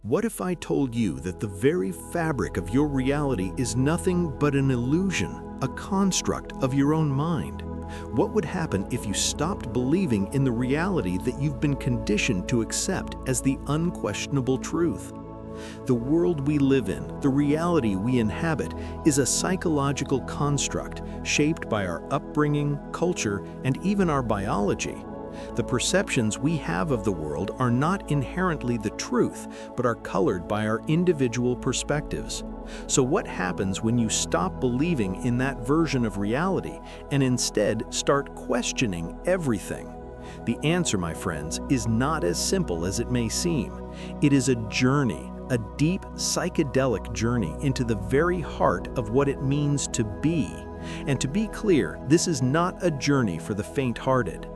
What if I told you that the very fabric of your reality is nothing but an illusion, a construct of your own mind? What would happen if you stopped believing in the reality that you've been conditioned to accept as the unquestionable truth? The world we live in, the reality we inhabit, is a psychological construct shaped by our upbringing, culture, and even our biology. The perceptions we have of the world are not inherently the truth, but are colored by our individual perspectives. So what happens when you stop believing in that version of reality and instead start questioning everything? The answer, my friends, is not as simple as it may seem. It is a journey, a deep psychedelic journey into the very heart of what it means to be. And to be clear, this is not a journey for the faint-hearted.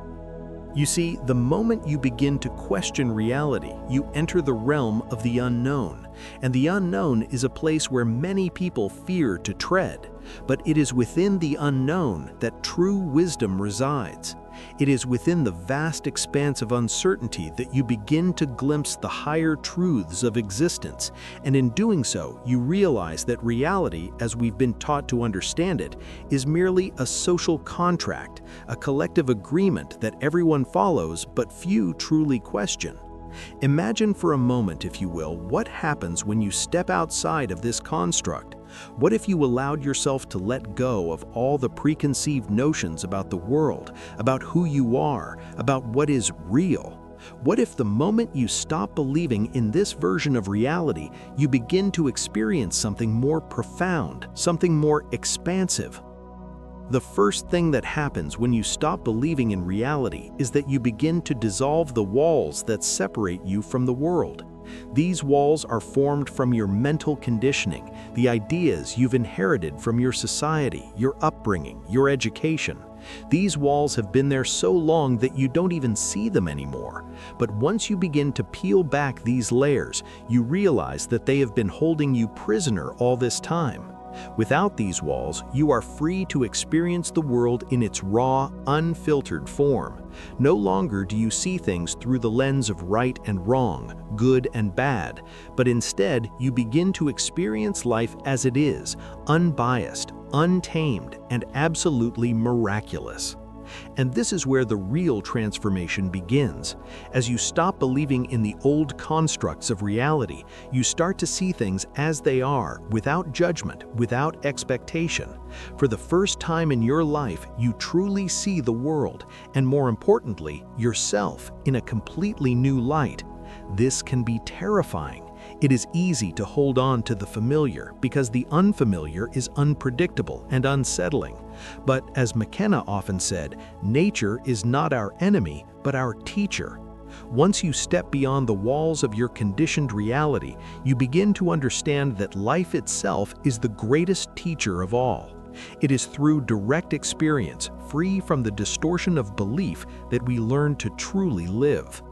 You see, the moment you begin to question reality, you enter the realm of the unknown. And the unknown is a place where many people fear to tread. But it is within the unknown that true wisdom resides. It is within the vast expanse of uncertainty that you begin to glimpse the higher truths of existence. And in doing so, you realize that reality, as we've been taught to understand it, is merely a social contract, a collective agreement that everyone follows but few truly question. Imagine for a moment, if you will, what happens when you step outside of this construct. What if you allowed yourself to let go of all the preconceived notions about the world, about who you are, about what is real? What if the moment you stop believing in this version of reality, you begin to experience something more profound, something more expansive? The first thing that happens when you stop believing in reality is that you begin to dissolve the walls that separate you from the world. These walls are formed from your mental conditioning, the ideas you've inherited from your society, your upbringing, your education. These walls have been there so long that you don't even see them anymore. But once you begin to peel back these layers, you realize that they have been holding you prisoner all this time. Without these walls, you are free to experience the world in its raw, unfiltered form. No longer do you see things through the lens of right and wrong, good and bad, but instead you begin to experience life as it is, unbiased, untamed, and absolutely miraculous. And this is where the real transformation begins. As you stop believing in the old constructs of reality, you start to see things as they are, without judgment, without expectation. For the first time in your life, you truly see the world, and more importantly, yourself, in a completely new light. This can be terrifying. It is easy to hold on to the familiar because the unfamiliar is unpredictable and unsettling. But as McKenna often said, nature is not our enemy, but our teacher. Once you step beyond the walls of your conditioned reality, you begin to understand that life itself is the greatest teacher of all. It is through direct experience, free from the distortion of belief, that we learn to truly live.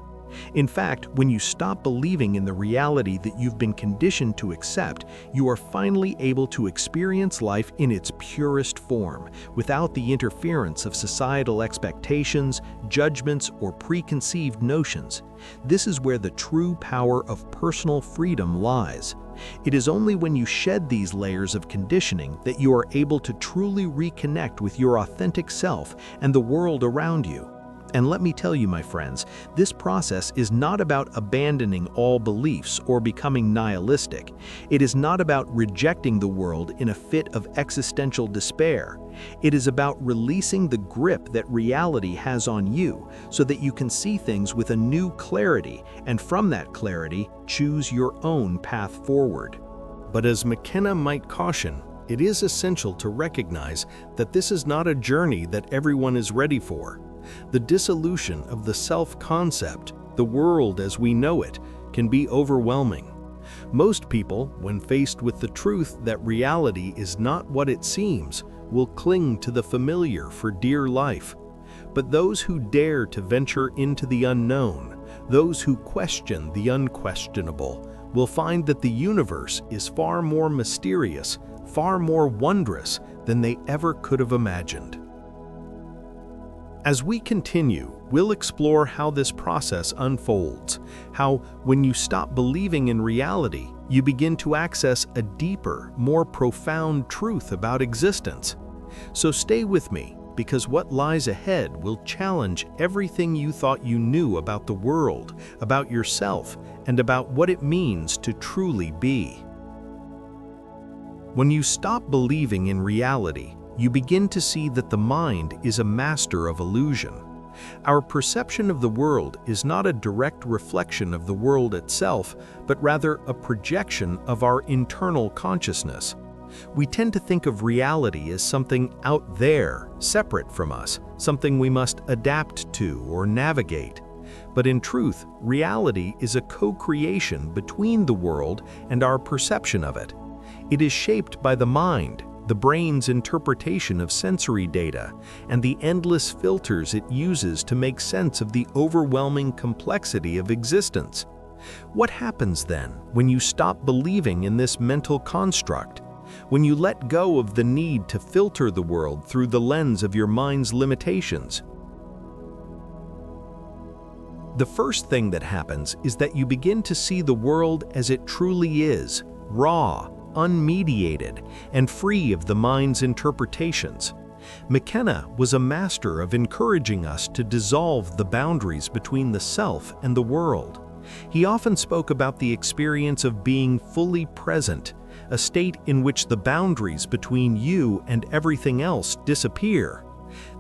In fact, when you stop believing in the reality that you've been conditioned to accept, you are finally able to experience life in its purest form, without the interference of societal expectations, judgments, or preconceived notions. This is where the true power of personal freedom lies. It is only when you shed these layers of conditioning that you are able to truly reconnect with your authentic self and the world around you. And let me tell you, my friends, this process is not about abandoning all beliefs or becoming nihilistic. It is not about rejecting the world in a fit of existential despair. It is about releasing the grip that reality has on you so that you can see things with a new clarity, and from that clarity, choose your own path forward. But as McKenna might caution, it is essential to recognize that this is not a journey that everyone is ready for. The dissolution of the self-concept, the world as we know it, can be overwhelming. Most people, when faced with the truth that reality is not what it seems, will cling to the familiar for dear life. But those who dare to venture into the unknown, those who question the unquestionable, will find that the universe is far more mysterious, far more wondrous than they ever could have imagined. As we continue, we'll explore how this process unfolds, how, when you stop believing in reality, you begin to access a deeper, more profound truth about existence. So stay with me, because what lies ahead will challenge everything you thought you knew about the world, about yourself, and about what it means to truly be. When you stop believing in reality, you begin to see that the mind is a master of illusion. Our perception of the world is not a direct reflection of the world itself, but rather a projection of our internal consciousness. We tend to think of reality as something out there, separate from us, something we must adapt to or navigate. But in truth, reality is a co-creation between the world and our perception of it. It is shaped by the mind, the brain's interpretation of sensory data, and the endless filters it uses to make sense of the overwhelming complexity of existence. What happens then when you stop believing in this mental construct? When you let go of the need to filter the world through the lens of your mind's limitations? The first thing that happens is that you begin to see the world as it truly is, raw, unmediated, and free of the mind's interpretations. McKenna was a master of encouraging us to dissolve the boundaries between the self and the world. He often spoke about the experience of being fully present, a state in which the boundaries between you and everything else disappear.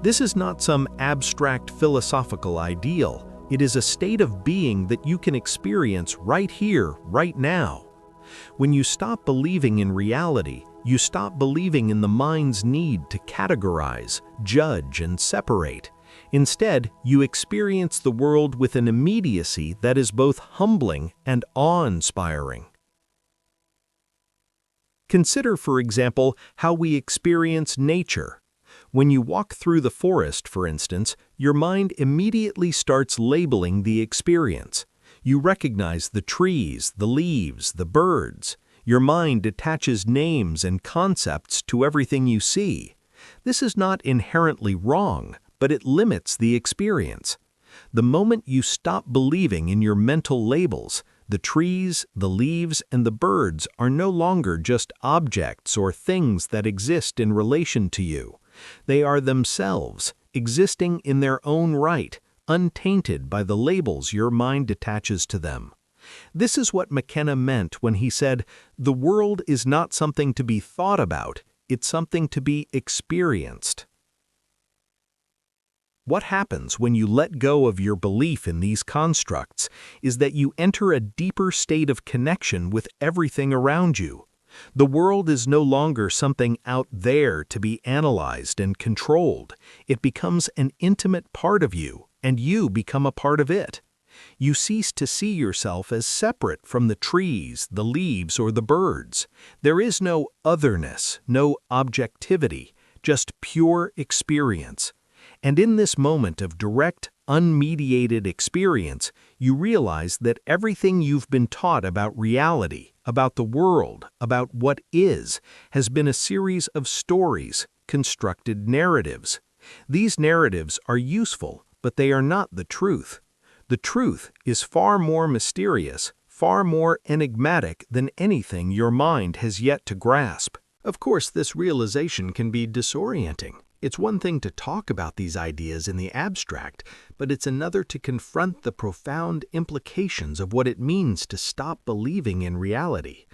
This is not some abstract philosophical ideal. It is a state of being that you can experience right here, right now. When you stop believing in reality, you stop believing in the mind's need to categorize, judge, and separate. Instead, you experience the world with an immediacy that is both humbling and awe-inspiring. Consider, for example, how we experience nature. When you walk through the forest, for instance, your mind immediately starts labeling the experience. You recognize the trees, the leaves, the birds. Your mind attaches names and concepts to everything you see. This is not inherently wrong, but it limits the experience. The moment you stop believing in your mental labels, the trees, the leaves, and the birds are no longer just objects or things that exist in relation to you. They are themselves, existing in their own right, untainted by the labels your mind attaches to them. This is what McKenna meant when he said, "The world is not something to be thought about, it's something to be experienced." What happens when you let go of your belief in these constructs is that you enter a deeper state of connection with everything around you. The world is no longer something out there to be analyzed and controlled. It becomes an intimate part of you, and you become a part of it. You cease to see yourself as separate from the trees, the leaves, or the birds. There is no otherness, no objectivity, just pure experience. And in this moment of direct, unmediated experience, you realize that everything you've been taught about reality, about the world, about what is, has been a series of stories, constructed narratives. These narratives are useful, but they are not the truth. The truth is far more mysterious, far more enigmatic than anything your mind has yet to grasp. Of course, this realization can be disorienting. It's one thing to talk about these ideas in the abstract, but it's another to confront the profound implications of what it means to stop believing in reality.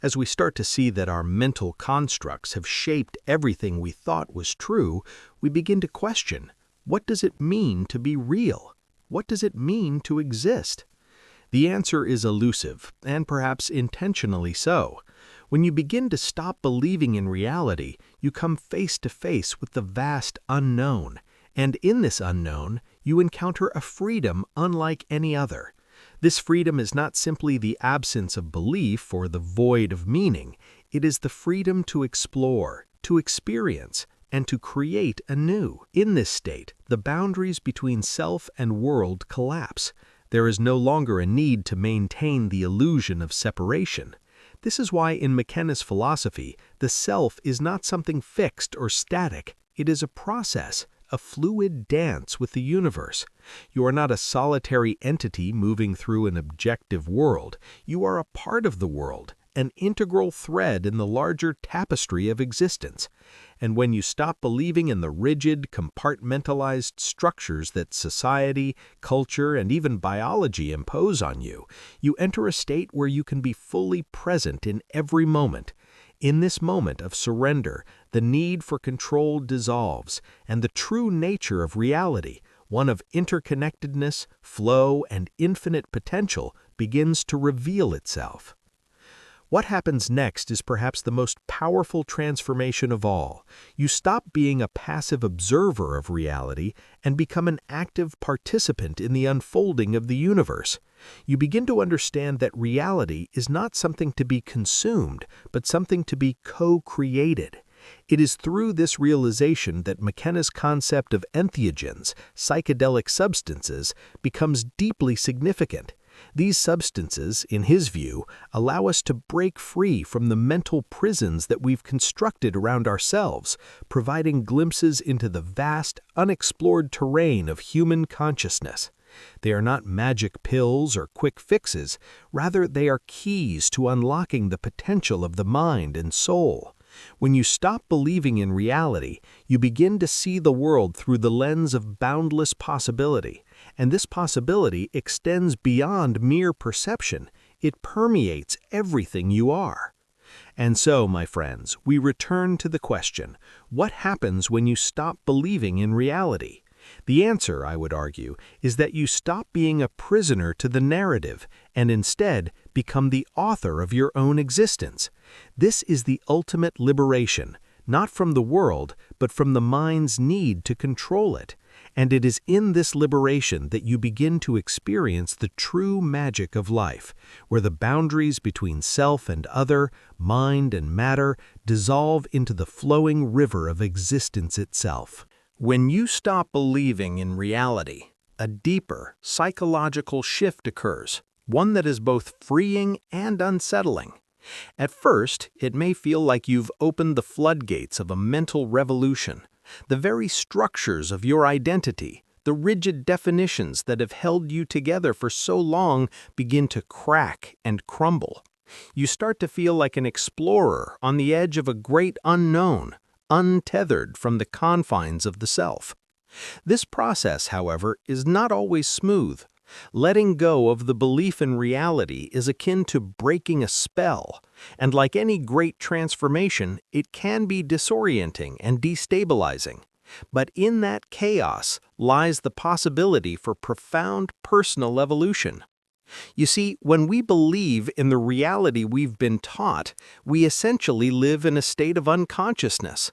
As we start to see that our mental constructs have shaped everything we thought was true, we begin to question, what does it mean to be real? What does it mean to exist? The answer is elusive, and perhaps intentionally so. When you begin to stop believing in reality, you come face to face with the vast unknown, and in this unknown, you encounter a freedom unlike any other. This freedom is not simply the absence of belief or the void of meaning. It is the freedom to explore, to experience, and to create anew. In this state, the boundaries between self and world collapse. There is no longer a need to maintain the illusion of separation. This is why in McKenna's philosophy, the self is not something fixed or static. It is a process, a fluid dance with the universe. You are not a solitary entity moving through an objective world. You are a part of the world, an integral thread in the larger tapestry of existence. And when you stop believing in the rigid, compartmentalized structures that society, culture, and even biology impose on you, you enter a state where you can be fully present in every moment. In this moment of surrender, the need for control dissolves, and the true nature of reality, one of interconnectedness, flow, and infinite potential, begins to reveal itself. What happens next is perhaps the most powerful transformation of all. You stop being a passive observer of reality and become an active participant in the unfolding of the universe. You begin to understand that reality is not something to be consumed, but something to be co-created. It is through this realization that McKenna's concept of entheogens, psychedelic substances, becomes deeply significant. These substances, in his view, allow us to break free from the mental prisons that we've constructed around ourselves, providing glimpses into the vast, unexplored terrain of human consciousness. They are not magic pills or quick fixes, rather they are keys to unlocking the potential of the mind and soul. When you stop believing in reality, you begin to see the world through the lens of boundless possibility, and this possibility extends beyond mere perception. It permeates everything you are. And so, my friends, we return to the question, what happens when you stop believing in reality? The answer, I would argue, is that you stop being a prisoner to the narrative and instead become the author of your own existence. This is the ultimate liberation, not from the world, but from the mind's need to control it. And it is in this liberation that you begin to experience the true magic of life, where the boundaries between self and other, mind and matter, dissolve into the flowing river of existence itself. When you stop believing in reality, a deeper psychological shift occurs, one that is both freeing and unsettling. At first, it may feel like you've opened the floodgates of a mental revolution. The very structures of your identity, the rigid definitions that have held you together for so long, begin to crack and crumble. You start to feel like an explorer on the edge of a great unknown, untethered from the confines of the self. This process, however, is not always smooth. Letting go of the belief in reality is akin to breaking a spell, and like any great transformation, it can be disorienting and destabilizing. But in that chaos lies the possibility for profound personal evolution. You see, when we believe in the reality we've been taught, we essentially live in a state of unconsciousness.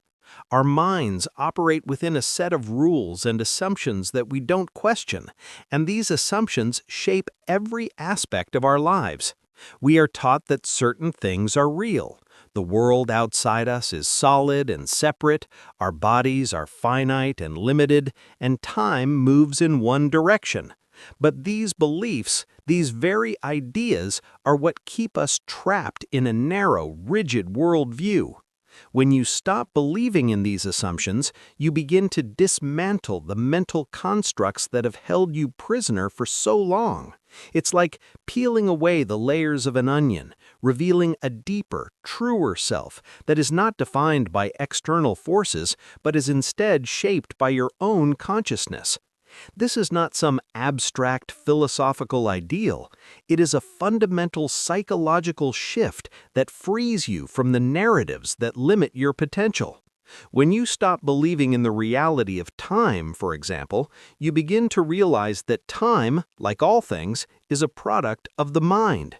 Our minds operate within a set of rules and assumptions that we don't question, and these assumptions shape every aspect of our lives. We are taught that certain things are real. The world outside us is solid and separate, our bodies are finite and limited, and time moves in one direction. But these beliefs, these very ideas, are what keep us trapped in a narrow, rigid worldview. When you stop believing in these assumptions, you begin to dismantle the mental constructs that have held you prisoner for so long. It's like peeling away the layers of an onion, revealing a deeper, truer self that is not defined by external forces, but is instead shaped by your own consciousness. This is not some abstract philosophical ideal. It is a fundamental psychological shift that frees you from the narratives that limit your potential. When you stop believing in the reality of time, for example, you begin to realize that time, like all things, is a product of the mind.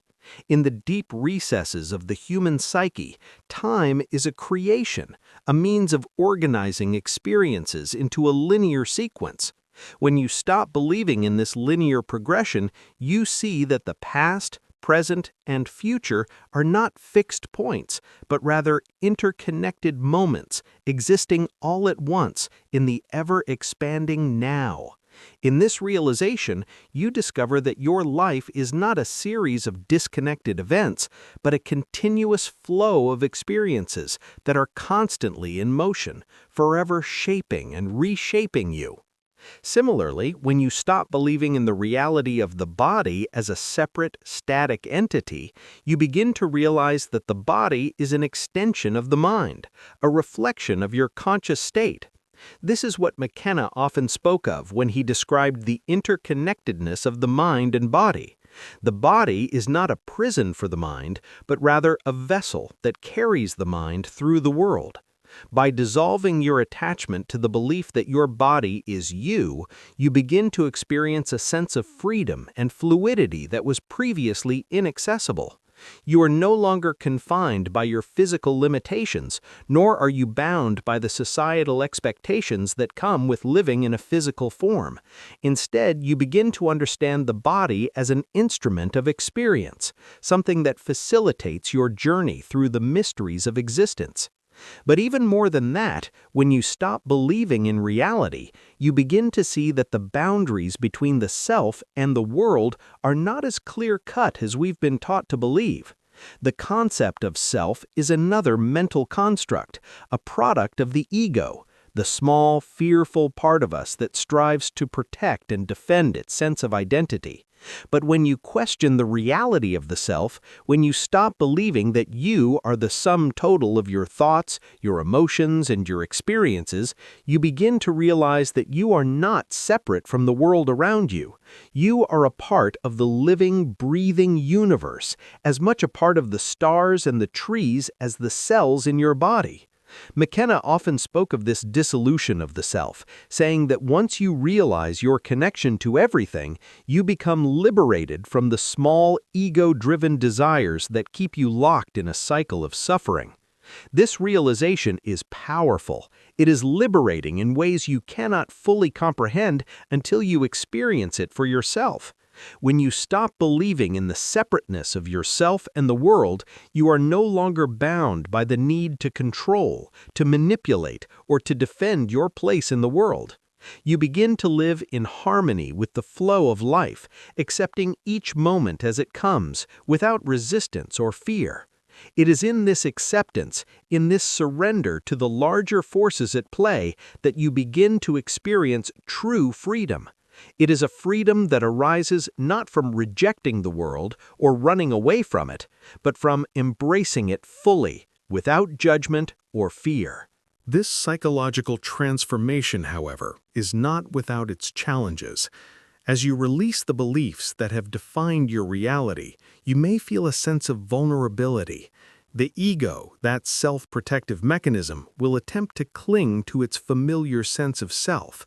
In the deep recesses of the human psyche, time is a creation, a means of organizing experiences into a linear sequence. When you stop believing in this linear progression, you see that the past, present, and future are not fixed points, but rather interconnected moments existing all at once in the ever-expanding now. In this realization, you discover that your life is not a series of disconnected events, but a continuous flow of experiences that are constantly in motion, forever shaping and reshaping you. Similarly, when you stop believing in the reality of the body as a separate, static entity, you begin to realize that the body is an extension of the mind, a reflection of your conscious state. This is what McKenna often spoke of when he described the interconnectedness of the mind and body. The body is not a prison for the mind, but rather a vessel that carries the mind through the world. By dissolving your attachment to the belief that your body is you, you begin to experience a sense of freedom and fluidity that was previously inaccessible. You are no longer confined by your physical limitations, nor are you bound by the societal expectations that come with living in a physical form. Instead, you begin to understand the body as an instrument of experience, something that facilitates your journey through the mysteries of existence. But even more than that, when you stop believing in reality, you begin to see that the boundaries between the self and the world are not as clear-cut as we've been taught to believe. The concept of self is another mental construct, a product of the ego, the small, fearful part of us that strives to protect and defend its sense of identity. But when you question the reality of the self, when you stop believing that you are the sum total of your thoughts, your emotions, and your experiences, you begin to realize that you are not separate from the world around you. You are a part of the living, breathing universe, as much a part of the stars and the trees as the cells in your body. McKenna often spoke of this dissolution of the self, saying that once you realize your connection to everything, you become liberated from the small, ego-driven desires that keep you locked in a cycle of suffering. This realization is powerful. It is liberating in ways you cannot fully comprehend until you experience it for yourself. When you stop believing in the separateness of yourself and the world, you are no longer bound by the need to control, to manipulate, or to defend your place in the world. You begin to live in harmony with the flow of life, accepting each moment as it comes, without resistance or fear. It is in this acceptance, in this surrender to the larger forces at play, that you begin to experience true freedom. It is a freedom that arises not from rejecting the world or running away from it, but from embracing it fully, without judgment or fear. This psychological transformation, however, is not without its challenges. As you release the beliefs that have defined your reality, you may feel a sense of vulnerability. The ego, that self-protective mechanism, will attempt to cling to its familiar sense of self.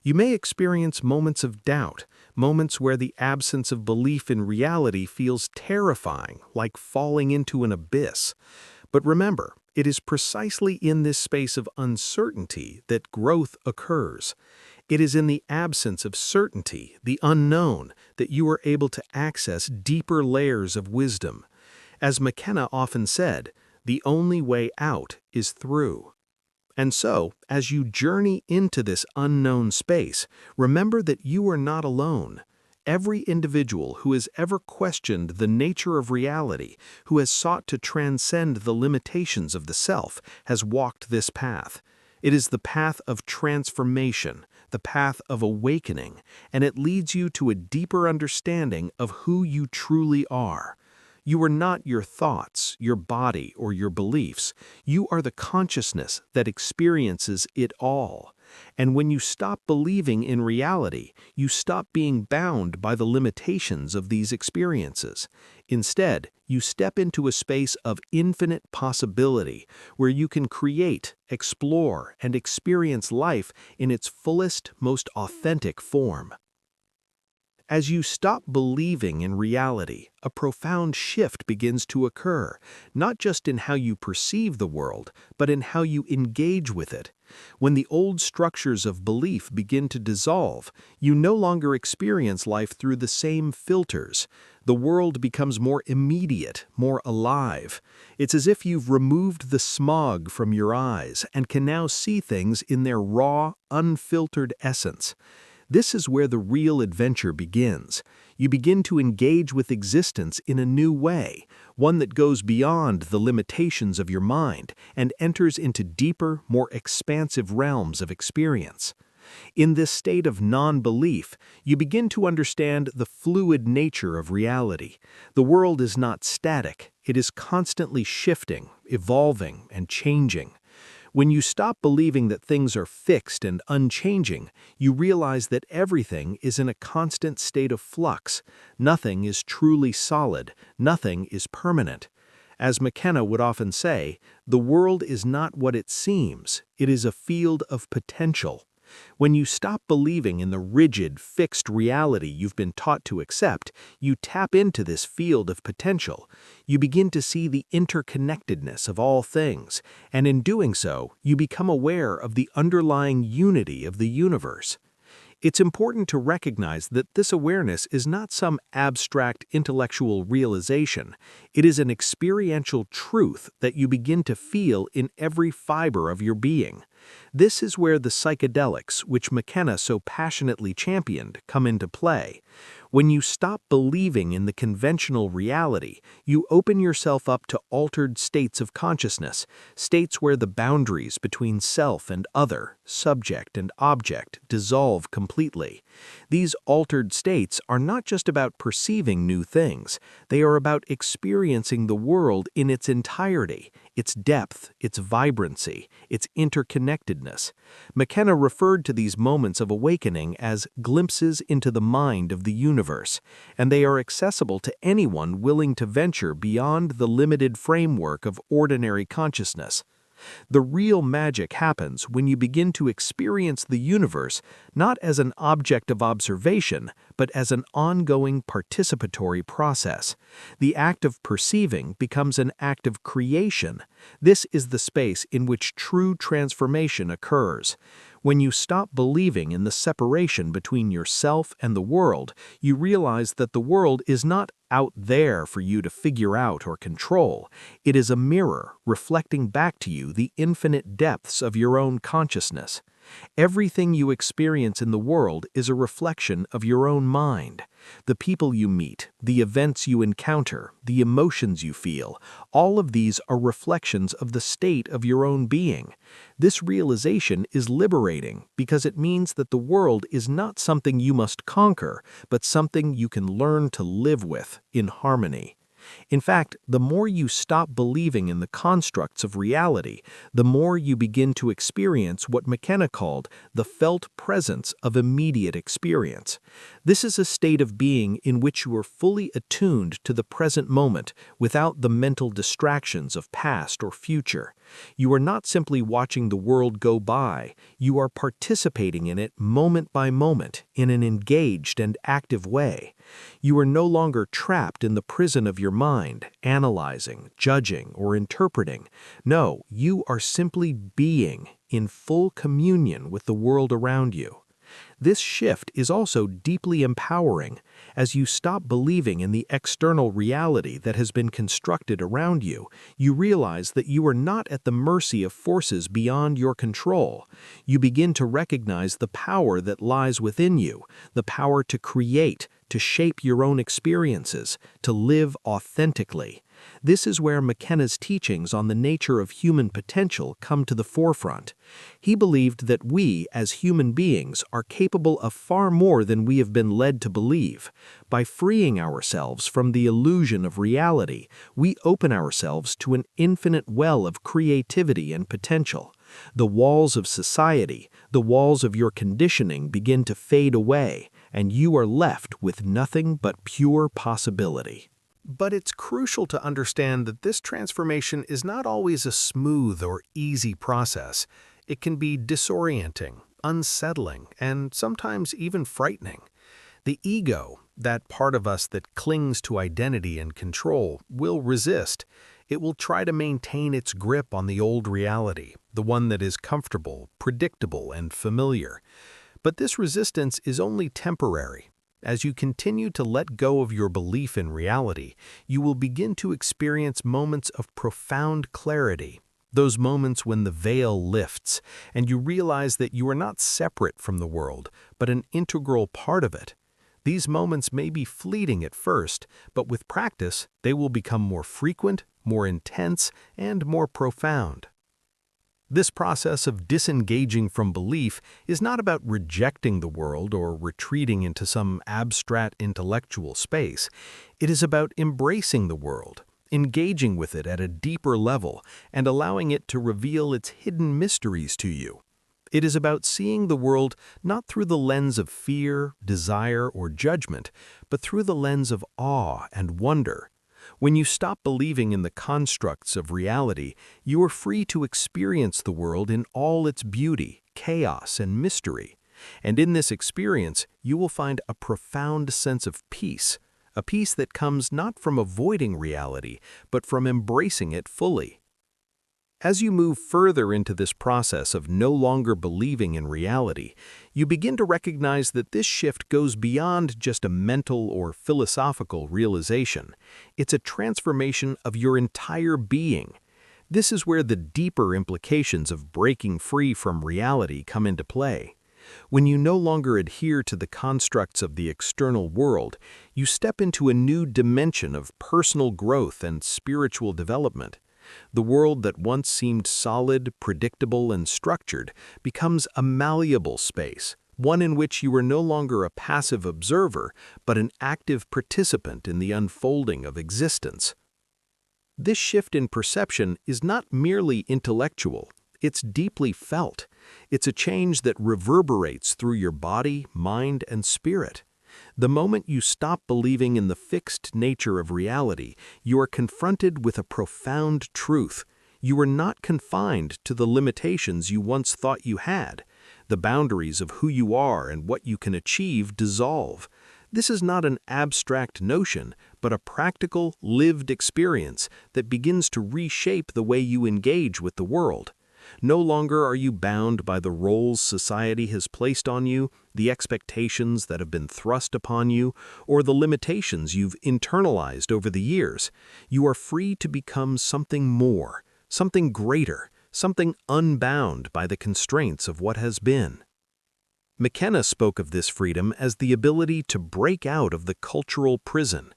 You may experience moments of doubt, moments where the absence of belief in reality feels terrifying, like falling into an abyss. But remember, it is precisely in this space of uncertainty that growth occurs. It is in the absence of certainty, the unknown, that you are able to access deeper layers of wisdom. As McKenna often said, the only way out is through. And so, as you journey into this unknown space, remember that you are not alone. Every individual who has ever questioned the nature of reality, who has sought to transcend the limitations of the self, has walked this path. It is the path of transformation, the path of awakening, and it leads you to a deeper understanding of who you truly are. You are not your thoughts, your body, or your beliefs. You are the consciousness that experiences it all. And when you stop believing in reality, you stop being bound by the limitations of these experiences. Instead, you step into a space of infinite possibility where you can create, explore, and experience life in its fullest, most authentic form. As you stop believing in reality, a profound shift begins to occur, not just in how you perceive the world, but in how you engage with it. When the old structures of belief begin to dissolve, you no longer experience life through the same filters. The world becomes more immediate, more alive. It's as if you've removed the smog from your eyes and can now see things in their raw, unfiltered essence. This is where the real adventure begins. You begin to engage with existence in a new way, one that goes beyond the limitations of your mind and enters into deeper, more expansive realms of experience. In this state of non-belief, you begin to understand the fluid nature of reality. The world is not static, it is constantly shifting, evolving, and changing. When you stop believing that things are fixed and unchanging, you realize that everything is in a constant state of flux. Nothing is truly solid, nothing is permanent. As McKenna would often say, the world is not what it seems, it is a field of potential. When you stop believing in the rigid, fixed reality you've been taught to accept, you tap into this field of potential. You begin to see the interconnectedness of all things, and in doing so, you become aware of the underlying unity of the universe. It's important to recognize that this awareness is not some abstract intellectual realization. It is an experiential truth that you begin to feel in every fiber of your being. This is where the psychedelics, which McKenna so passionately championed, come into play. When you stop believing in the conventional reality, you open yourself up to altered states of consciousness, states where the boundaries between self and other, subject and object, dissolve completely. These altered states are not just about perceiving new things, they are about experiencing the world in its entirety, its depth, its vibrancy, its interconnectedness. McKenna referred to these moments of awakening as glimpses into the mind of the universe, and they are accessible to anyone willing to venture beyond the limited framework of ordinary consciousness. The real magic happens when you begin to experience the universe not as an object of observation, but as an ongoing participatory process. The act of perceiving becomes an act of creation. This is the space in which true transformation occurs. When you stop believing in the separation between yourself and the world, you realize that the world is not out there for you to figure out or control. It is a mirror reflecting back to you the infinite depths of your own consciousness. Everything you experience in the world is a reflection of your own mind. The people you meet, the events you encounter, the emotions you feel, all of these are reflections of the state of your own being. This realization is liberating because it means that the world is not something you must conquer, but something you can learn to live with in harmony. In fact, the more you stop believing in the constructs of reality, the more you begin to experience what McKenna called the felt presence of immediate experience. This is a state of being in which you are fully attuned to the present moment without the mental distractions of past or future. You are not simply watching the world go by, you are participating in it moment by moment in an engaged and active way. You are no longer trapped in the prison of your mind, analyzing, judging, or interpreting. No, you are simply being in full communion with the world around you. This shift is also deeply empowering. As you stop believing in the external reality that has been constructed around you, you realize that you are not at the mercy of forces beyond your control. You begin to recognize the power that lies within you, the power to create, to shape your own experiences, to live authentically. This is where McKenna's teachings on the nature of human potential come to the forefront. He believed that we, as human beings, are capable of far more than we have been led to believe. By freeing ourselves from the illusion of reality, we open ourselves to an infinite well of creativity and potential. The walls of society, the walls of your conditioning begin to fade away, and you are left with nothing but pure possibility. But it's crucial to understand that this transformation is not always a smooth or easy process. It can be disorienting, unsettling, and sometimes even frightening. The ego, that part of us that clings to identity and control, will resist. It will try to maintain its grip on the old reality, the one that is comfortable, predictable, and familiar. But this resistance is only temporary. As you continue to let go of your belief in reality, you will begin to experience moments of profound clarity. Those moments when the veil lifts and you realize that you are not separate from the world, but an integral part of it. These moments may be fleeting at first, but with practice, they will become more frequent, more intense, and more profound. This process of disengaging from belief is not about rejecting the world or retreating into some abstract intellectual space. It is about embracing the world, engaging with it at a deeper level, and allowing it to reveal its hidden mysteries to you. It is about seeing the world not through the lens of fear, desire, or judgment, but through the lens of awe and wonder. When you stop believing in the constructs of reality, you are free to experience the world in all its beauty, chaos, and mystery. And in this experience, you will find a profound sense of peace, a peace that comes not from avoiding reality, but from embracing it fully. As you move further into this process of no longer believing in reality, you begin to recognize that this shift goes beyond just a mental or philosophical realization. It's a transformation of your entire being. This is where the deeper implications of breaking free from reality come into play. When you no longer adhere to the constructs of the external world, you step into a new dimension of personal growth and spiritual development. The world that once seemed solid, predictable, and structured becomes a malleable space, one in which you are no longer a passive observer, but an active participant in the unfolding of existence. This shift in perception is not merely intellectual, it's deeply felt. It's a change that reverberates through your body, mind, and spirit. The moment you stop believing in the fixed nature of reality, you are confronted with a profound truth. You are not confined to the limitations you once thought you had. The boundaries of who you are and what you can achieve dissolve. This is not an abstract notion, but a practical, lived experience that begins to reshape the way you engage with the world. No longer are you bound by the roles society has placed on you, the expectations that have been thrust upon you, or the limitations you've internalized over the years. You are free to become something more, something greater, something unbound by the constraints of what has been. McKenna spoke of this freedom as the ability to break out of the cultural prison.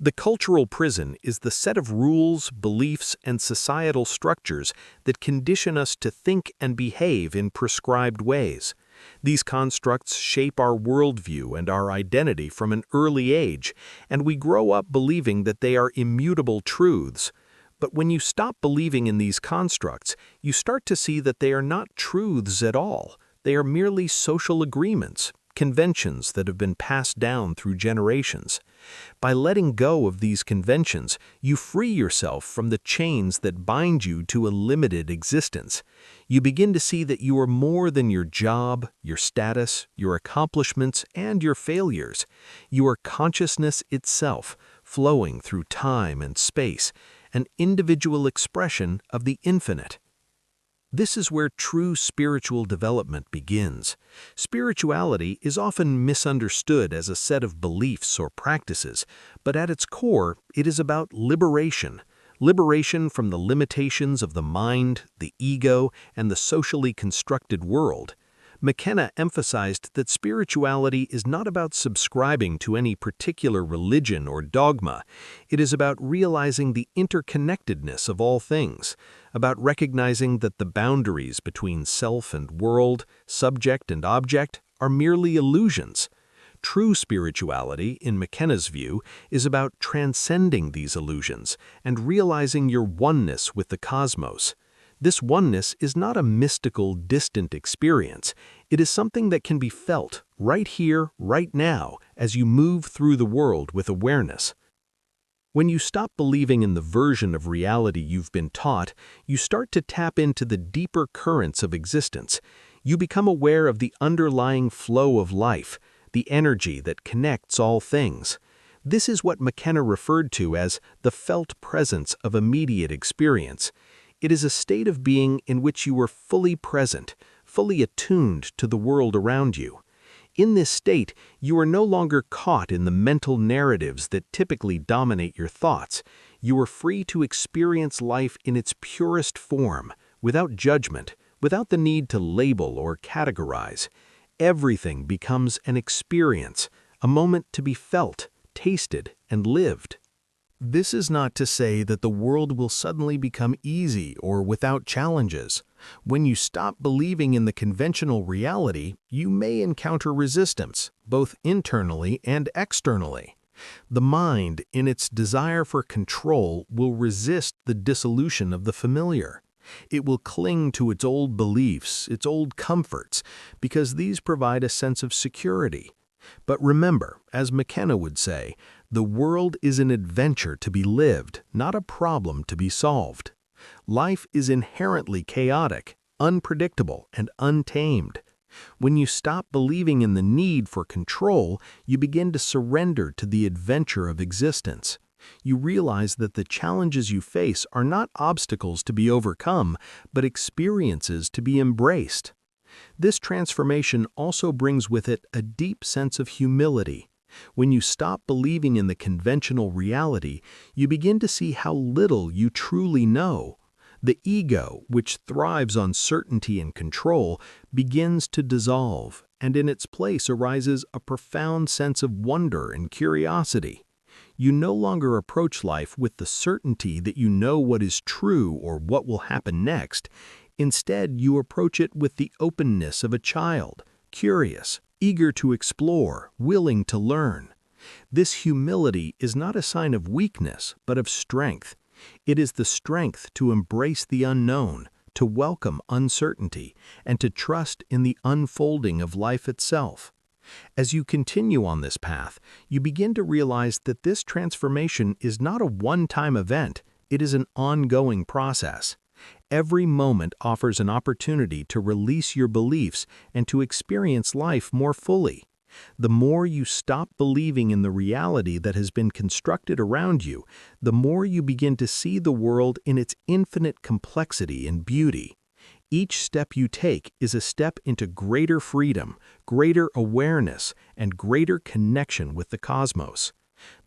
The cultural prison is the set of rules, beliefs, and societal structures that condition us to think and behave in prescribed ways. These constructs shape our worldview and our identity from an early age, and we grow up believing that they are immutable truths. But when you stop believing in these constructs, you start to see that they are not truths at all. They are merely social agreements, conventions that have been passed down through generations. By letting go of these conventions, you free yourself from the chains that bind you to a limited existence. You begin to see that you are more than your job, your status, your accomplishments, and your failures. You are consciousness itself, flowing through time and space, an individual expression of the infinite. This is where true spiritual development begins. Spirituality is often misunderstood as a set of beliefs or practices, but at its core, it is about liberation. Liberation from the limitations of the mind, the ego, and the socially constructed world. McKenna emphasized that spirituality is not about subscribing to any particular religion or dogma. It is about realizing the interconnectedness of all things, about recognizing that the boundaries between self and world, subject and object, are merely illusions. True spirituality, in McKenna's view, is about transcending these illusions and realizing your oneness with the cosmos. This oneness is not a mystical, distant experience. It is something that can be felt right here, right now, as you move through the world with awareness. When you stop believing in the version of reality you've been taught, you start to tap into the deeper currents of existence. You become aware of the underlying flow of life, the energy that connects all things. This is what McKenna referred to as the felt presence of immediate experience. It is a state of being in which you are fully present, fully attuned to the world around you. In this state, you are no longer caught in the mental narratives that typically dominate your thoughts. You are free to experience life in its purest form, without judgment, without the need to label or categorize. Everything becomes an experience, a moment to be felt, tasted, and lived. This is not to say that the world will suddenly become easy or without challenges. When you stop believing in the conventional reality, you may encounter resistance, both internally and externally. The mind, in its desire for control, will resist the dissolution of the familiar. It will cling to its old beliefs, its old comforts, because these provide a sense of security. But remember, as McKenna would say, the world is an adventure to be lived, not a problem to be solved. Life is inherently chaotic, unpredictable, and untamed. When you stop believing in the need for control, you begin to surrender to the adventure of existence. You realize that the challenges you face are not obstacles to be overcome, but experiences to be embraced. This transformation also brings with it a deep sense of humility. When you stop believing in the conventional reality, you begin to see how little you truly know. The ego, which thrives on certainty and control, begins to dissolve, and in its place arises a profound sense of wonder and curiosity. You no longer approach life with the certainty that you know what is true or what will happen next. Instead, you approach it with the openness of a child, curious, eager to explore, willing to learn. This humility is not a sign of weakness, but of strength. It is the strength to embrace the unknown, to welcome uncertainty, and to trust in the unfolding of life itself. As you continue on this path, you begin to realize that this transformation is not a one-time event, it is an ongoing process. Every moment offers an opportunity to release your beliefs and to experience life more fully. The more you stop believing in the reality that has been constructed around you, the more you begin to see the world in its infinite complexity and beauty. Each step you take is a step into greater freedom, greater awareness, and greater connection with the cosmos.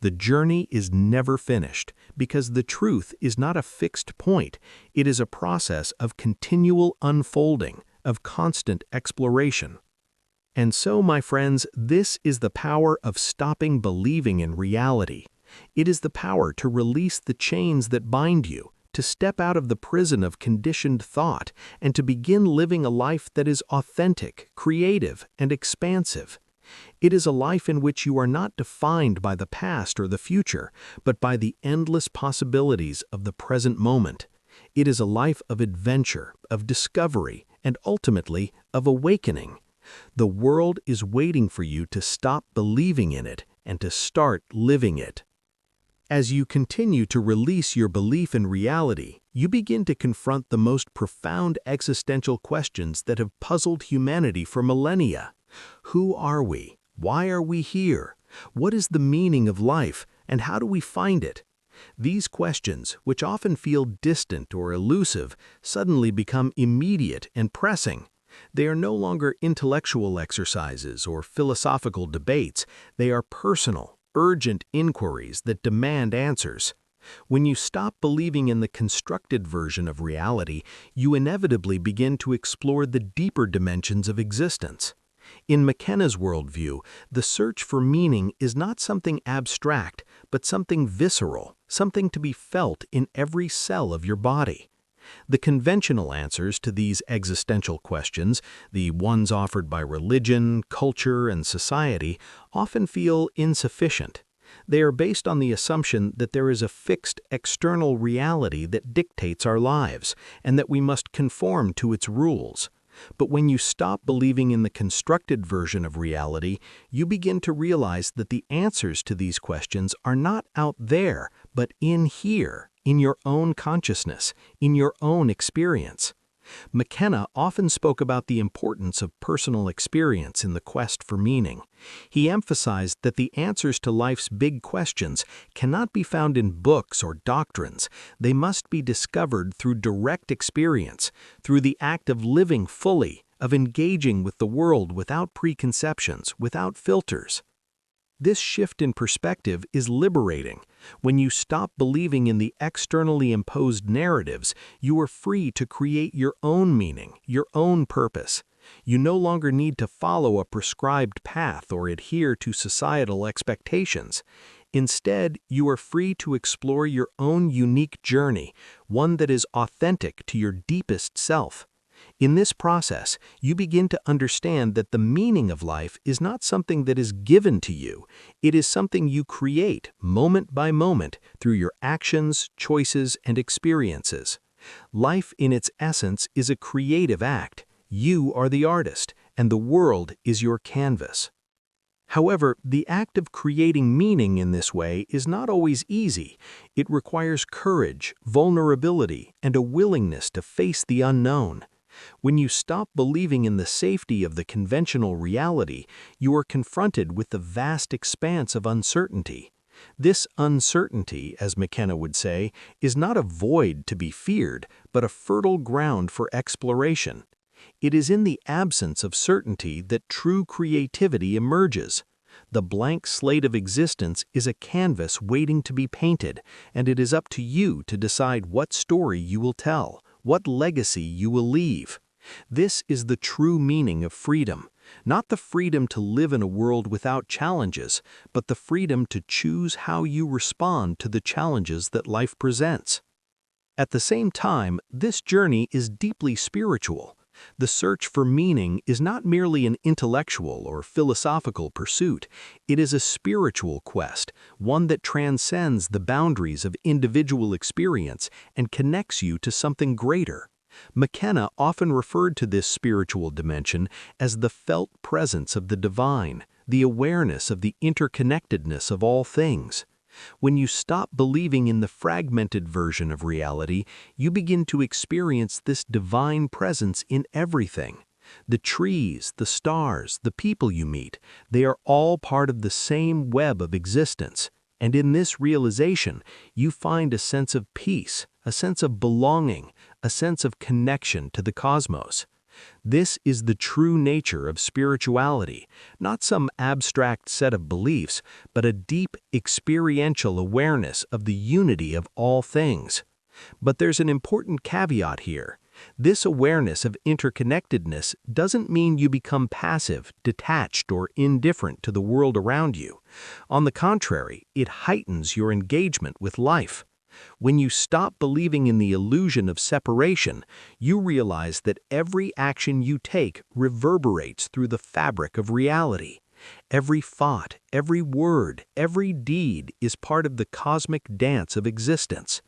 The journey is never finished, because the truth is not a fixed point. It is a process of continual unfolding, of constant exploration. And so, my friends, this is the power of stopping believing in reality. It is the power to release the chains that bind you, to step out of the prison of conditioned thought, and to begin living a life that is authentic, creative, and expansive. It is a life in which you are not defined by the past or the future, but by the endless possibilities of the present moment. It is a life of adventure, of discovery, and ultimately of awakening. The world is waiting for you to stop believing in it and to start living it. As you continue to release your belief in reality, you begin to confront the most profound existential questions that have puzzled humanity for millennia. Who are we? Why are we here? What is the meaning of life, and how do we find it? These questions, which often feel distant or elusive, suddenly become immediate and pressing. They are no longer intellectual exercises or philosophical debates. They are personal, urgent inquiries that demand answers. When you stop believing in the constructed version of reality, you inevitably begin to explore the deeper dimensions of existence. In McKenna's worldview, the search for meaning is not something abstract, but something visceral, something to be felt in every cell of your body. The conventional answers to these existential questions, the ones offered by religion, culture, and society, often feel insufficient. They are based on the assumption that there is a fixed external reality that dictates our lives, and that we must conform to its rules. But when you stop believing in the constructed version of reality, you begin to realize that the answers to these questions are not out there, but in here, in your own consciousness, in your own experience. McKenna often spoke about the importance of personal experience in the quest for meaning. He emphasized that the answers to life's big questions cannot be found in books or doctrines. They must be discovered through direct experience, through the act of living fully, of engaging with the world without preconceptions, without filters. This shift in perspective is liberating. When you stop believing in the externally imposed narratives, you are free to create your own meaning, your own purpose. You no longer need to follow a prescribed path or adhere to societal expectations. Instead, you are free to explore your own unique journey, one that is authentic to your deepest self. In this process, you begin to understand that the meaning of life is not something that is given to you. It is something you create moment by moment through your actions, choices, and experiences. Life in its essence is a creative act. You are the artist, and the world is your canvas. However, the act of creating meaning in this way is not always easy. It requires courage, vulnerability, and a willingness to face the unknown. When you stop believing in the safety of the conventional reality, you are confronted with the vast expanse of uncertainty. This uncertainty, as McKenna would say, is not a void to be feared, but a fertile ground for exploration. It is in the absence of certainty that true creativity emerges. The blank slate of existence is a canvas waiting to be painted, and it is up to you to decide what story you will tell, what legacy you will leave. This is the true meaning of freedom, not the freedom to live in a world without challenges, but the freedom to choose how you respond to the challenges that life presents. At the same time, this journey is deeply spiritual. The search for meaning is not merely an intellectual or philosophical pursuit. It is a spiritual quest, one that transcends the boundaries of individual experience and connects you to something greater. McKenna often referred to this spiritual dimension as the felt presence of the divine, the awareness of the interconnectedness of all things. When you stop believing in the fragmented version of reality, you begin to experience this divine presence in everything. The trees, the stars, the people you meet, they are all part of the same web of existence. And in this realization, you find a sense of peace, a sense of belonging, a sense of connection to the cosmos. This is the true nature of spirituality, not some abstract set of beliefs, but a deep experiential awareness of the unity of all things. But there's an important caveat here. This awareness of interconnectedness doesn't mean you become passive, detached, or indifferent to the world around you. On the contrary, it heightens your engagement with life. When you stop believing in the illusion of separation, you realize that every action you take reverberates through the fabric of reality. Every thought, every word, every deed is part of the cosmic dance of existence.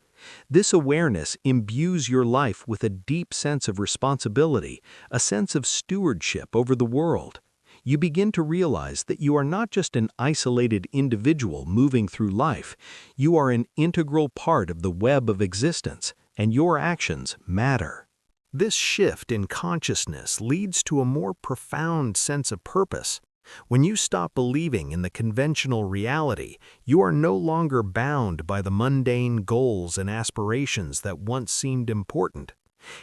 This awareness imbues your life with a deep sense of responsibility, a sense of stewardship over the world. You begin to realize that you are not just an isolated individual moving through life, you are an integral part of the web of existence, and your actions matter. This shift in consciousness leads to a more profound sense of purpose. When you stop believing in the conventional reality, you are no longer bound by the mundane goals and aspirations that once seemed important.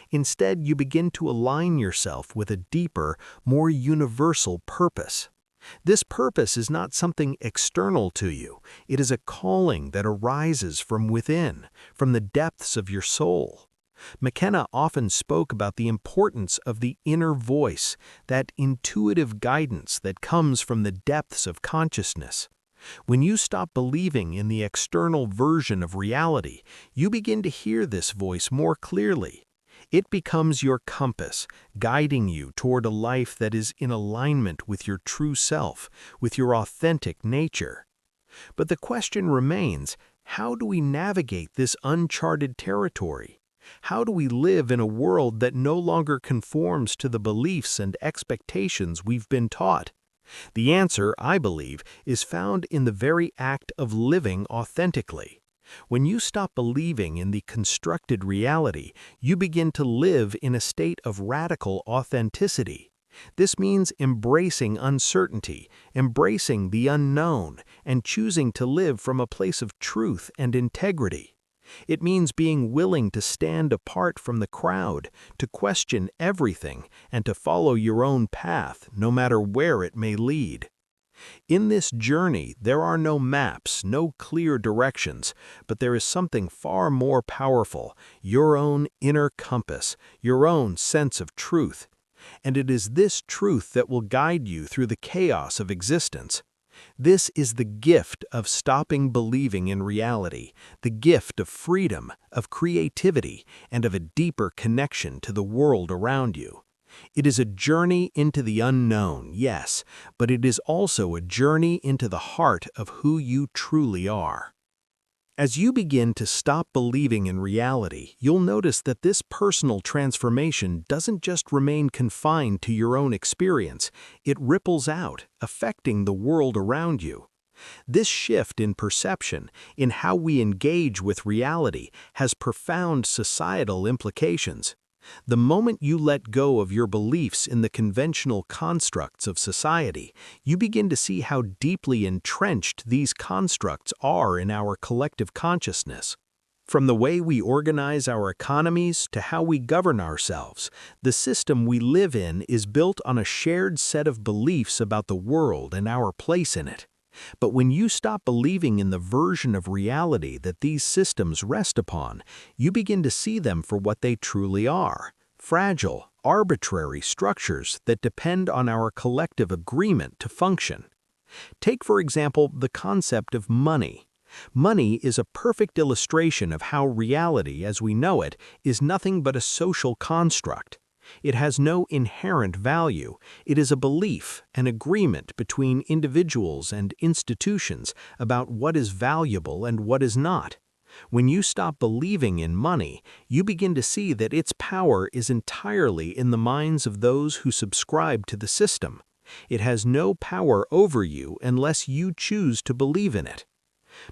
Instead, you begin to align yourself with a deeper, more universal purpose. This purpose is not something external to you. It is a calling that arises from within, from the depths of your soul. McKenna often spoke about the importance of the inner voice, that intuitive guidance that comes from the depths of consciousness. When you stop believing in the external version of reality, you begin to hear this voice more clearly. It becomes your compass, guiding you toward a life that is in alignment with your true self, with your authentic nature. But the question remains, how do we navigate this uncharted territory? How do we live in a world that no longer conforms to the beliefs and expectations we've been taught? The answer, I believe, is found in the very act of living authentically. When you stop believing in the constructed reality, you begin to live in a state of radical authenticity. This means embracing uncertainty, embracing the unknown, and choosing to live from a place of truth and integrity. It means being willing to stand apart from the crowd, to question everything, and to follow your own path, no matter where it may lead. In this journey, there are no maps, no clear directions, but there is something far more powerful, your own inner compass, your own sense of truth. And it is this truth that will guide you through the chaos of existence. This is the gift of stopping believing in reality, the gift of freedom, of creativity, and of a deeper connection to the world around you. It is a journey into the unknown, yes, but it is also a journey into the heart of who you truly are. As you begin to stop believing in reality, you'll notice that this personal transformation doesn't just remain confined to your own experience, it ripples out, affecting the world around you. This shift in perception, in how we engage with reality, has profound societal implications. The moment you let go of your beliefs in the conventional constructs of society, you begin to see how deeply entrenched these constructs are in our collective consciousness. From the way we organize our economies to how we govern ourselves, the system we live in is built on a shared set of beliefs about the world and our place in it. But when you stop believing in the version of reality that these systems rest upon, you begin to see them for what they truly are: fragile, arbitrary structures that depend on our collective agreement to function. Take, for example, the concept of money. Money is a perfect illustration of how reality, as we know it, is nothing but a social construct. It has no inherent value. It is a belief, an agreement between individuals and institutions about what is valuable and what is not. When you stop believing in money, you begin to see that its power is entirely in the minds of those who subscribe to the system. It has no power over you unless you choose to believe in it.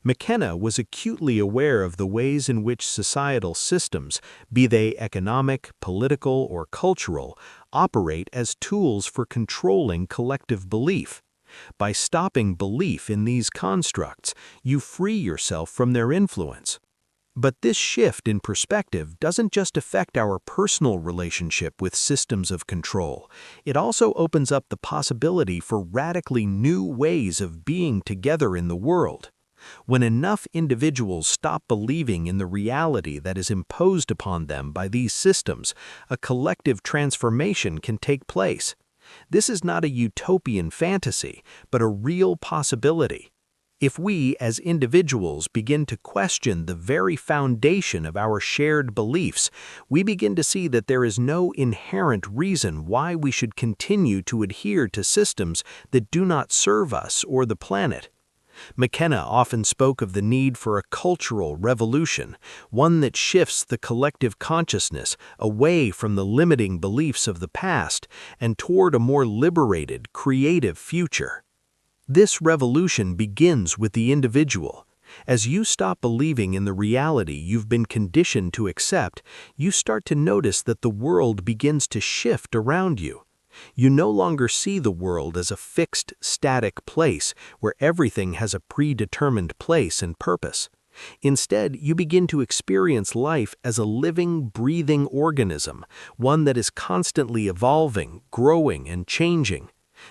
McKenna was acutely aware of the ways in which societal systems, be they economic, political, or cultural, operate as tools for controlling collective belief. By stopping belief in these constructs, you free yourself from their influence. But this shift in perspective doesn't just affect our personal relationship with systems of control. It also opens up the possibility for radically new ways of being together in the world. When enough individuals stop believing in the reality that is imposed upon them by these systems, a collective transformation can take place. This is not a utopian fantasy, but a real possibility. If we, as individuals, begin to question the very foundation of our shared beliefs, we begin to see that there is no inherent reason why we should continue to adhere to systems that do not serve us or the planet. McKenna often spoke of the need for a cultural revolution, one that shifts the collective consciousness away from the limiting beliefs of the past and toward a more liberated, creative future. This revolution begins with the individual. As you stop believing in the reality you've been conditioned to accept, you start to notice that the world begins to shift around you. You no longer see the world as a fixed, static place where everything has a predetermined place and purpose. Instead, you begin to experience life as a living, breathing organism, one that is constantly evolving, growing, and changing.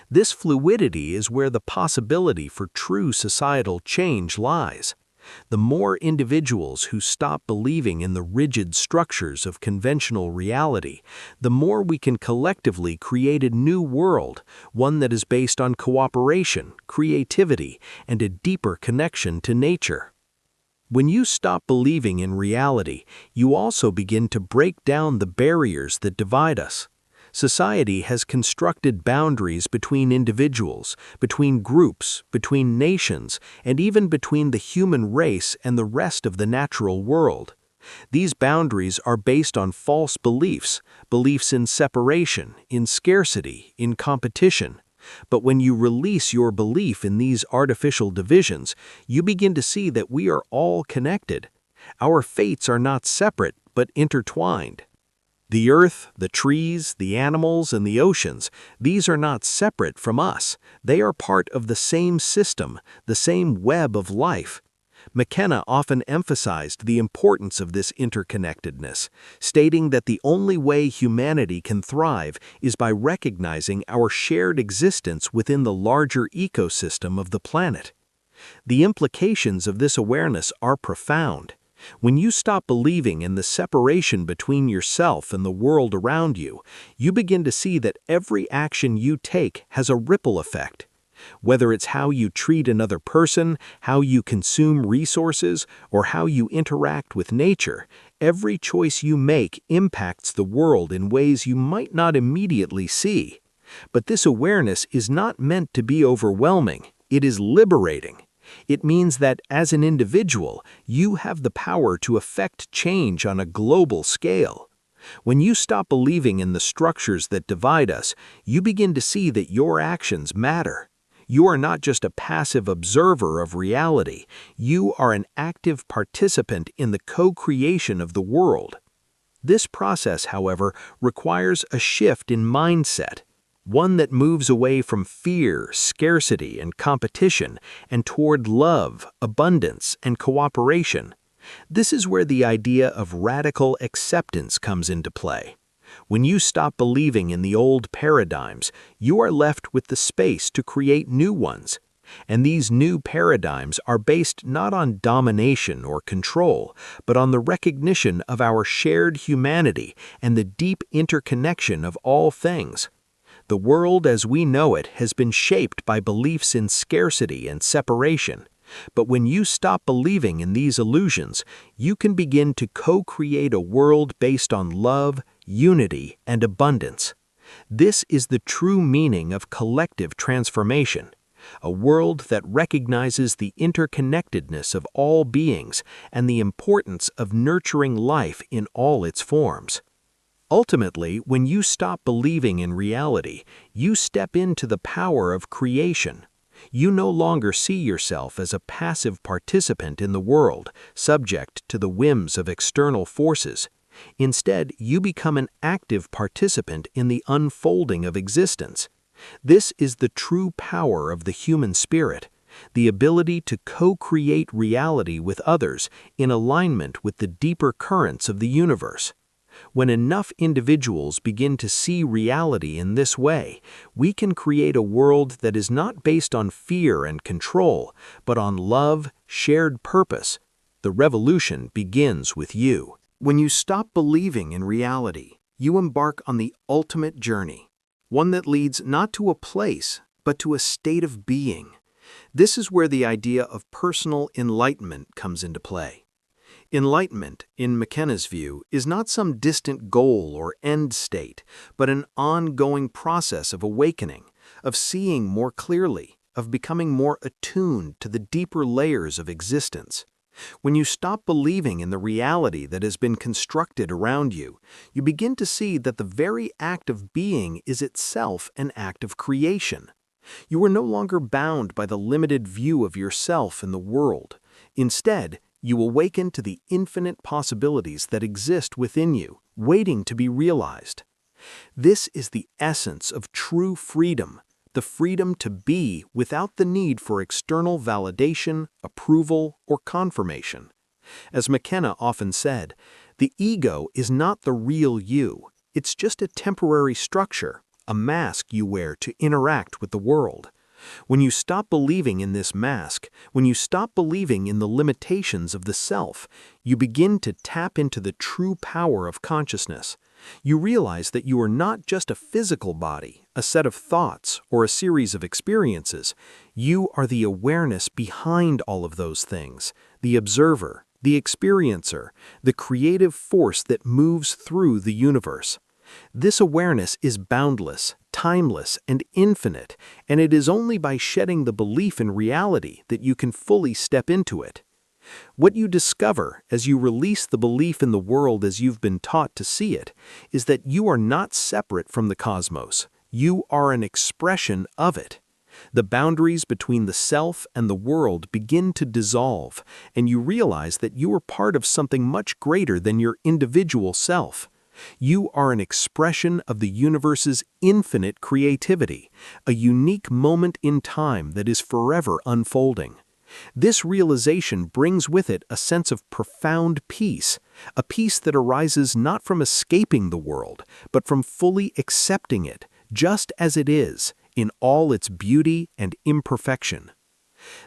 This fluidity is where the possibility for true societal change lies. The more individuals who stop believing in the rigid structures of conventional reality, the more we can collectively create a new world, one that is based on cooperation, creativity, and a deeper connection to nature. When you stop believing in reality, you also begin to break down the barriers that divide us. Society has constructed boundaries between individuals, between groups, between nations, and even between the human race and the rest of the natural world. These boundaries are based on false beliefs, beliefs in separation, in scarcity, in competition. But when you release your belief in these artificial divisions, you begin to see that we are all connected. Our fates are not separate, but intertwined. The earth, the trees, the animals, and the oceans, these are not separate from us. They are part of the same system, the same web of life. McKenna often emphasized the importance of this interconnectedness, stating that the only way humanity can thrive is by recognizing our shared existence within the larger ecosystem of the planet. The implications of this awareness are profound. When you stop believing in the separation between yourself and the world around you, you begin to see that every action you take has a ripple effect. Whether it's how you treat another person, how you consume resources, or how you interact with nature, every choice you make impacts the world in ways you might not immediately see. But this awareness is not meant to be overwhelming, it is liberating. It means that as an individual, you have the power to affect change on a global scale. When you stop believing in the structures that divide us, you begin to see that your actions matter. You are not just a passive observer of reality, you are an active participant in the co-creation of the world. This process, however, requires a shift in mindset, one that moves away from fear, scarcity, and competition, and toward love, abundance, and cooperation. This is where the idea of radical acceptance comes into play. When you stop believing in the old paradigms, you are left with the space to create new ones. And these new paradigms are based not on domination or control, but on the recognition of our shared humanity and the deep interconnection of all things. The world as we know it has been shaped by beliefs in scarcity and separation. But when you stop believing in these illusions, you can begin to co-create a world based on love, unity, and abundance. This is the true meaning of collective transformation, a world that recognizes the interconnectedness of all beings and the importance of nurturing life in all its forms. Ultimately, when you stop believing in reality, you step into the power of creation. You no longer see yourself as a passive participant in the world, subject to the whims of external forces. Instead, you become an active participant in the unfolding of existence. This is the true power of the human spirit, the ability to co-create reality with others in alignment with the deeper currents of the universe. When enough individuals begin to see reality in this way, we can create a world that is not based on fear and control, but on love, shared purpose. The revolution begins with you. When you stop believing in reality, you embark on the ultimate journey, one that leads not to a place, but to a state of being. This is where the idea of personal enlightenment comes into play. Enlightenment, in McKenna's view, is not some distant goal or end state, but an ongoing process of awakening, of seeing more clearly, of becoming more attuned to the deeper layers of existence. When you stop believing in the reality that has been constructed around you, you begin to see that the very act of being is itself an act of creation. You are no longer bound by the limited view of yourself in the world. Instead, you awaken to the infinite possibilities that exist within you, waiting to be realized. This is the essence of true freedom, the freedom to be without the need for external validation, approval, or confirmation. As McKenna often said, the ego is not the real you. It's just a temporary structure, a mask you wear to interact with the world. When you stop believing in this mask, when you stop believing in the limitations of the self, you begin to tap into the true power of consciousness. You realize that you are not just a physical body, a set of thoughts, or a series of experiences. You are the awareness behind all of those things, the observer, the experiencer, the creative force that moves through the universe. This awareness is boundless, timeless, and infinite, and it is only by shedding the belief in reality that you can fully step into it. What you discover as you release the belief in the world as you've been taught to see it is that you are not separate from the cosmos. You are an expression of it. The boundaries between the self and the world begin to dissolve, and you realize that you are part of something much greater than your individual self. You are an expression of the universe's infinite creativity, a unique moment in time that is forever unfolding. This realization brings with it a sense of profound peace, a peace that arises not from escaping the world, but from fully accepting it, just as it is, in all its beauty and imperfection.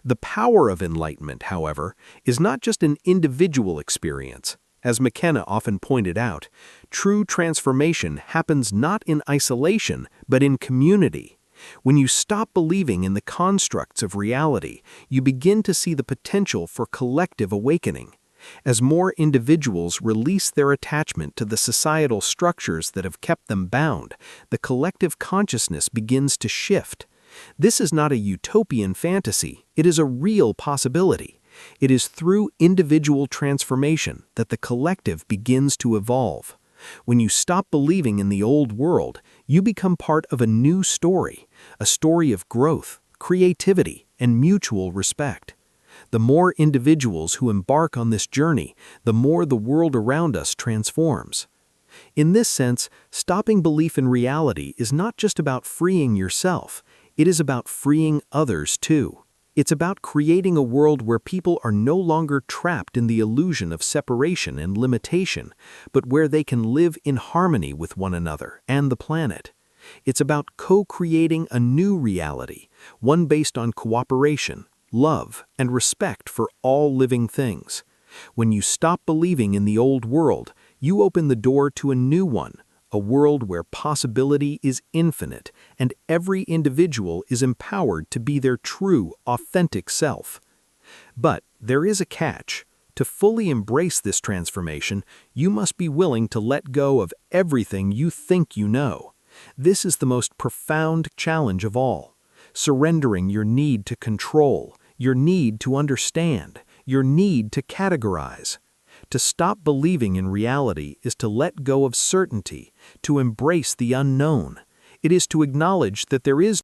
The power of enlightenment, however, is not just an individual experience. As McKenna often pointed out, true transformation happens not in isolation, but in community. When you stop believing in the constructs of reality, you begin to see the potential for collective awakening. As more individuals release their attachment to the societal structures that have kept them bound, the collective consciousness begins to shift. This is not a utopian fantasy, it is a real possibility. It is through individual transformation that the collective begins to evolve. When you stop believing in the old world, you become part of a new story, a story of growth, creativity, and mutual respect. The more individuals who embark on this journey, the more the world around us transforms. In this sense, stopping belief in reality is not just about freeing yourself, it is about freeing others too. It's about creating a world where people are no longer trapped in the illusion of separation and limitation, but where they can live in harmony with one another and the planet. It's about co-creating a new reality, one based on cooperation, love, and respect for all living things. When you stop believing in the old world, you open the door to a new one, a world where possibility is infinite and every individual is empowered to be their true, authentic self. But there is a catch. To fully embrace this transformation, you must be willing to let go of everything you think you know. This is the most profound challenge of all. Surrendering your need to control, your need to understand, your need to categorize. To stop believing in reality is to let go of certainty, to embrace the unknown. It is to acknowledge that there is